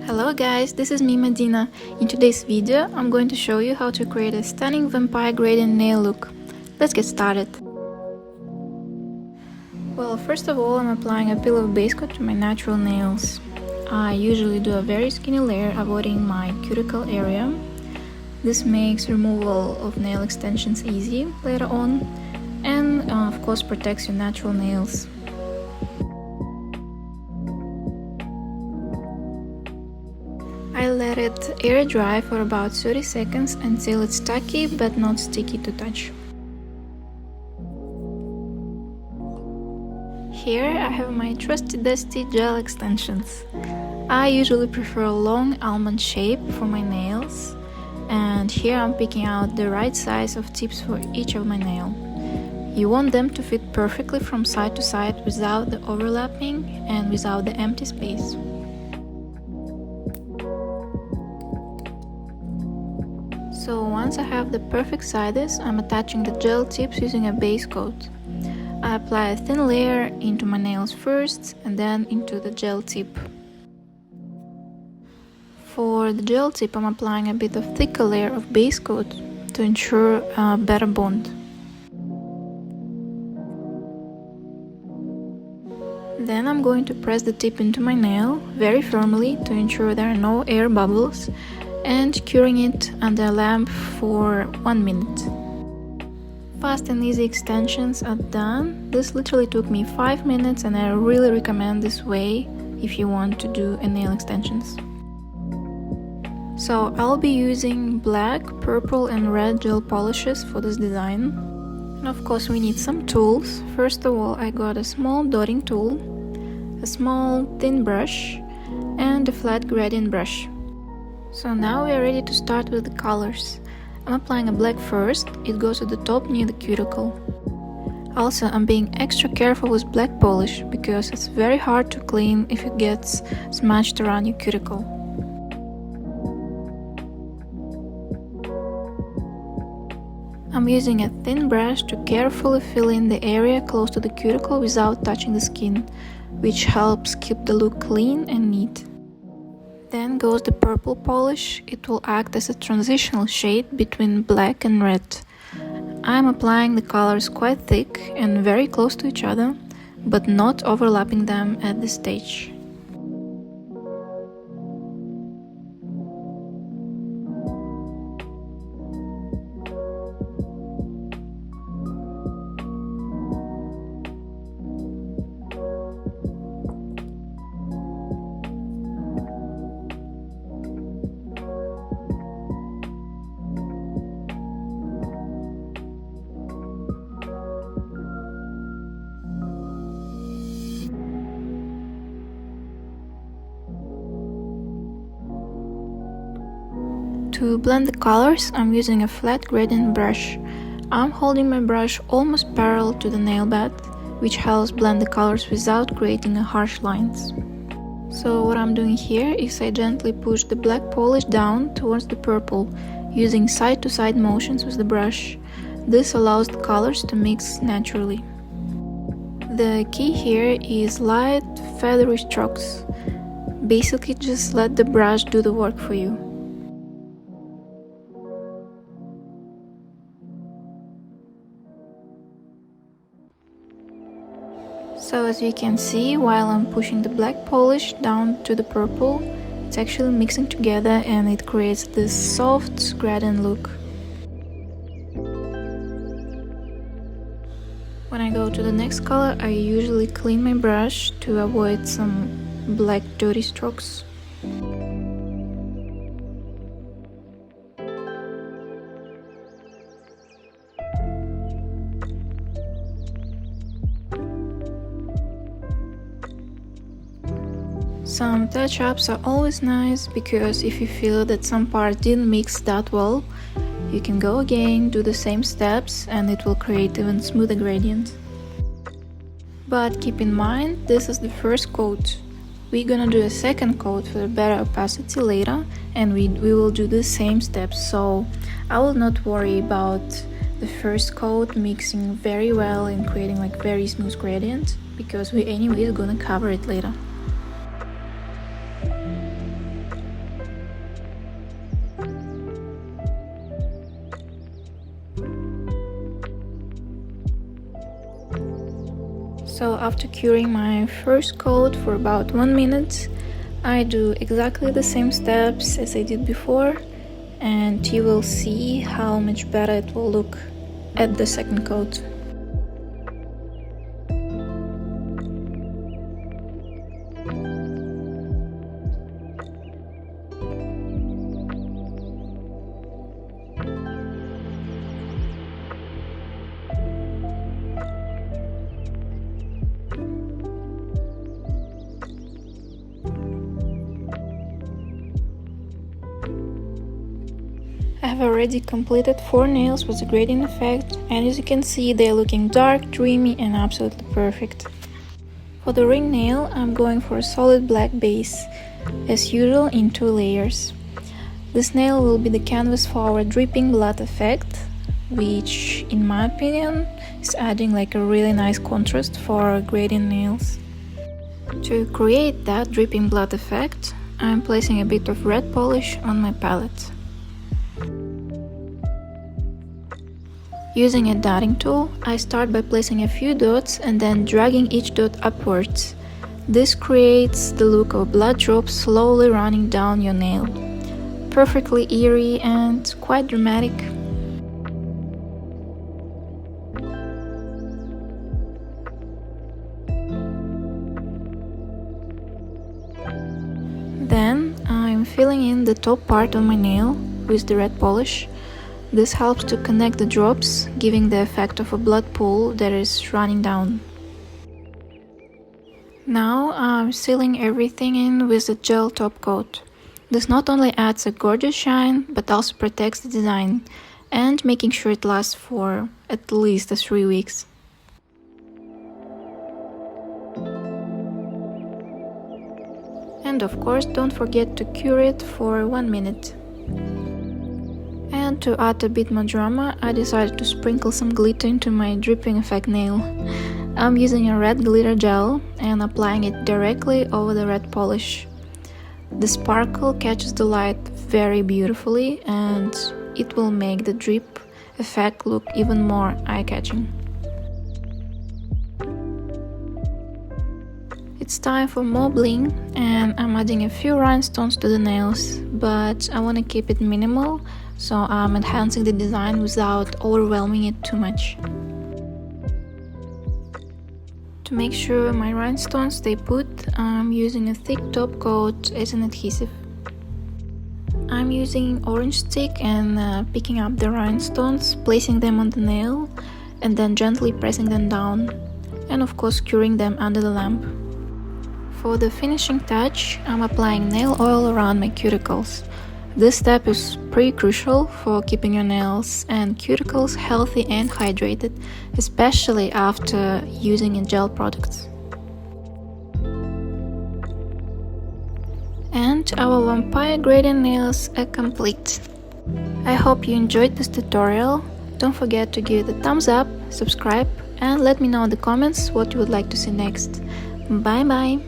Hello guys, this is me Medina. In today's video, I'm going to show you how to create a stunning vampire gradient nail look. Let's get started. Well, first of all, I'm applying a peel of base coat to my natural nails. I usually do a very skinny layer, avoiding my cuticle area. This makes removal of nail extensions easy later on, and of course protects your natural nails. I let it air dry for about 30 seconds until it's tacky but not sticky to touch. Here I have my trusty dusty gel extensions. I usually prefer a long almond shape for my nails, and here I'm picking out the right size of tips for each of my nail. You want them to fit perfectly from side to side without the overlapping and without the empty space. So once I have the perfect sizes, I'm attaching the gel tips using a base coat. I apply a thin layer into my nails first and then into the gel tip. For the gel tip, I'm applying a bit of thicker layer of base coat to ensure a better bond. Then I'm going to press the tip into my nail very firmly to ensure there are no air bubbles, and curing it under a lamp for 1 minute. Fast and easy extensions are done. This literally took me 5 minutes, and I really recommend this way if you want to do nail extensions. So I'll be using black, purple and red gel polishes for this design. And of course we need some tools. First of all, I got a small dotting tool, a small thin brush and a flat gradient brush. So now we are ready to start with the colors. I'm applying a black first, it goes to the top near the cuticle. Also, I'm being extra careful with black polish because it's very hard to clean if it gets smudged around your cuticle. I'm using a thin brush to carefully fill in the area close to the cuticle without touching the skin, which helps keep the look clean and neat. Then goes the purple polish. It will act as a transitional shade between black and red. I'm applying the colors quite thick and very close to each other, but not overlapping them at this stage. To blend the colors, I'm using a flat gradient brush. I'm holding my brush almost parallel to the nail bed, which helps blend the colors without creating harsh lines. So what I'm doing here is I gently push the black polish down towards the purple, using side-to-side motions with the brush. This allows the colors to mix naturally. The key here is light, feathery strokes. Basically, just let the brush do the work for you. So as you can see, while I'm pushing the black polish down to the purple, it's actually mixing together and it creates this soft gradient look. When I go to the next color, I usually clean my brush to avoid some black dirty strokes. Some touch-ups are always nice because if you feel that some part didn't mix that well, you can go again, do the same steps, and it will create even smoother gradient. But keep in mind, this is the first coat. We're gonna do a second coat for better opacity later, and we will do the same steps, so I will not worry about the first coat mixing very well and creating like very smooth gradient, because we anyway gonna cover it later. So after curing my first coat for about 1 minute, I do exactly the same steps as I did before, and you will see how much better it will look at the second coat. I have already completed 4 nails with a grading effect, and as you can see, they are looking dark, dreamy and absolutely perfect. For the ring nail, I'm going for a solid black base, as usual in 2 layers. This nail will be the canvas for our dripping blood effect, which in my opinion is adding like a really nice contrast for our grading nails. To create that dripping blood effect, I'm placing a bit of red polish on my palette. Using a dotting tool, I start by placing a few dots and then dragging each dot upwards. This creates the look of blood drops slowly running down your nail. Perfectly eerie and quite dramatic. Then I'm filling in the top part of my nail with the red polish. This helps to connect the drops, giving the effect of a blood pool that is running down. Now I'm sealing everything in with a gel top coat. This not only adds a gorgeous shine, but also protects the design and making sure it lasts for at least 3 weeks. And of course, don't forget to cure it for 1 minute. And to add a bit more drama, I decided to sprinkle some glitter into my dripping effect nail. I'm using a red glitter gel and applying it directly over the red polish. The sparkle catches the light very beautifully and it will make the drip effect look even more eye-catching. It's time for more bling, and I'm adding a few rhinestones to the nails, but I want to keep it minimal, so I'm enhancing the design without overwhelming it too much. To make sure my rhinestones stay put, I'm using a thick top coat as an adhesive. I'm using orange stick and picking up the rhinestones, placing them on the nail, and then gently pressing them down, and of course curing them under the lamp. For the finishing touch, I'm applying nail oil around my cuticles. This step is pretty crucial for keeping your nails and cuticles healthy and hydrated, especially after using a gel product. And our vampire gradient nails are complete. I hope you enjoyed this tutorial. Don't forget to give it a thumbs up, subscribe, and let me know in the comments what you would like to see next. Bye bye!